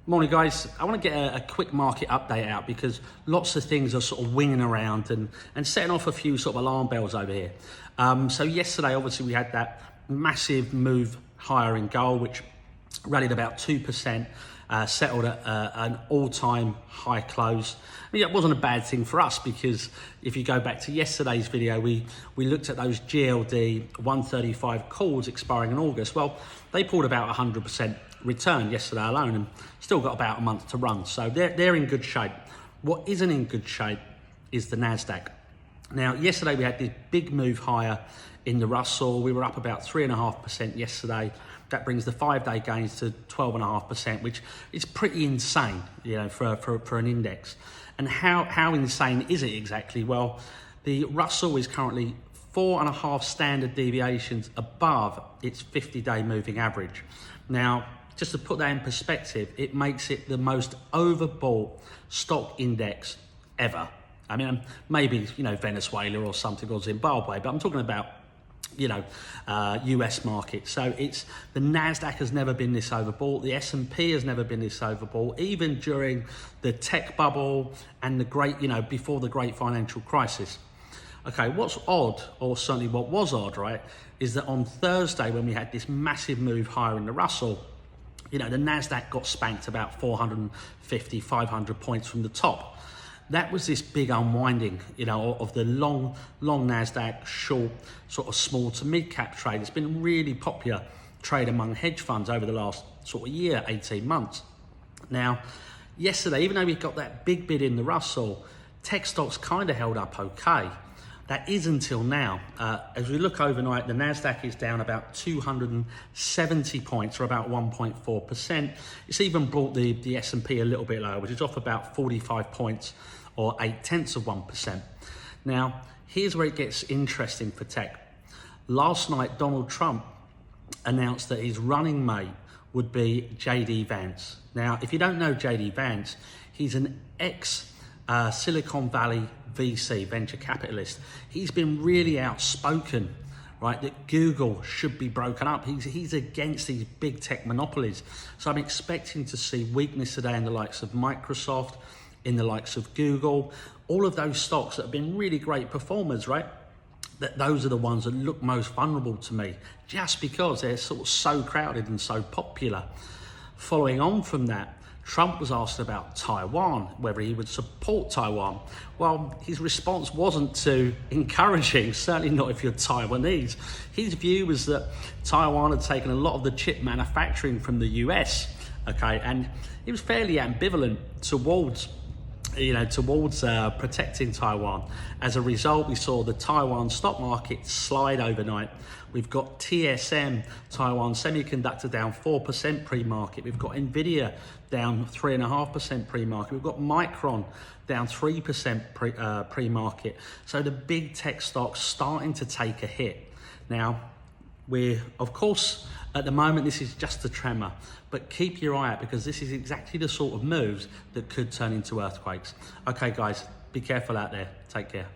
Morning guys, I want to get a quick market update out because lots of things are sort of winging around and setting off a few sort of alarm bells over here. So yesterday obviously we had that massive move higher in gold which rallied about 2%, settled at an all-time high close. I mean, it wasn't a bad thing for us because if you go back to yesterday's video, we looked at those GLD 135 calls expiring in August. Well, they pulled about 100% return yesterday alone and still got about a month to run. So they're in good shape. What isn't in good shape is the NASDAQ. Now, yesterday we had this big move higher in the Russell. We were up about 3.5% yesterday. That brings the 5-day gains to 12.5%, which is pretty insane, you know, for an index. And how insane is it exactly? Well, the Russell is currently 4.5 standard deviations above its 50-day moving average. Now, just to put that in perspective, it makes it the most overbought stock index ever. I mean, maybe, you know, Venezuela or something, or Zimbabwe, but I'm talking about, you know, US market. So it's the NASDAQ has never been this overbought. The S&P has never been this overbought, even during the tech bubble and the great, you know, before the great financial crisis. Okay, what's odd, or certainly what was odd, right, is that on Thursday when we had this massive move higher in the Russell, you know, the NASDAQ got spanked about 450, 500 points from the top. That was this big unwinding, you know, of the long NASDAQ, short, sort of small to mid cap trade. It's been a really popular trade among hedge funds over the last sort of year, 18 months. Now, yesterday, even though we got that big bid in the Russell, tech stocks kind of held up okay. That is until now. As we look overnight, the NASDAQ is down about 270 points, or about 1.4%. It's even brought the S&P a little bit lower, which is off about 45 points, or 0.8%. Now, here's where it gets interesting for tech. Last night, Donald Trump announced that his running mate would be JD Vance. Now, if you don't know JD Vance, he's an ex-Silicon Valley VC, venture capitalist. He's been really outspoken, right, that Google should be broken up. He's against these big tech monopolies. So I'm expecting to see weakness today in the likes of Microsoft, in the likes of Google, all of those stocks that have been really great performers, right? That those are the ones that look most vulnerable to me, just because they're sort of so crowded and so popular. Following on from that, Trump was asked about Taiwan, whether he would support Taiwan. Well, his response wasn't too encouraging, certainly not if you're Taiwanese. His view was that Taiwan had taken a lot of the chip manufacturing from the US, okay, and he was fairly ambivalent towards protecting Taiwan. As a result, we saw the Taiwan stock market slide overnight. We've got TSM, Taiwan Semiconductor, down 4% pre-market. We've got Nvidia down 3.5% pre-market. We've got Micron down 3% pre-market. So the big tech stocks starting to take a hit. Now, we're, of course, at the moment, this is just a tremor, but keep your eye out because this is exactly the sort of moves that could turn into earthquakes. Okay, guys, be careful out there. Take care.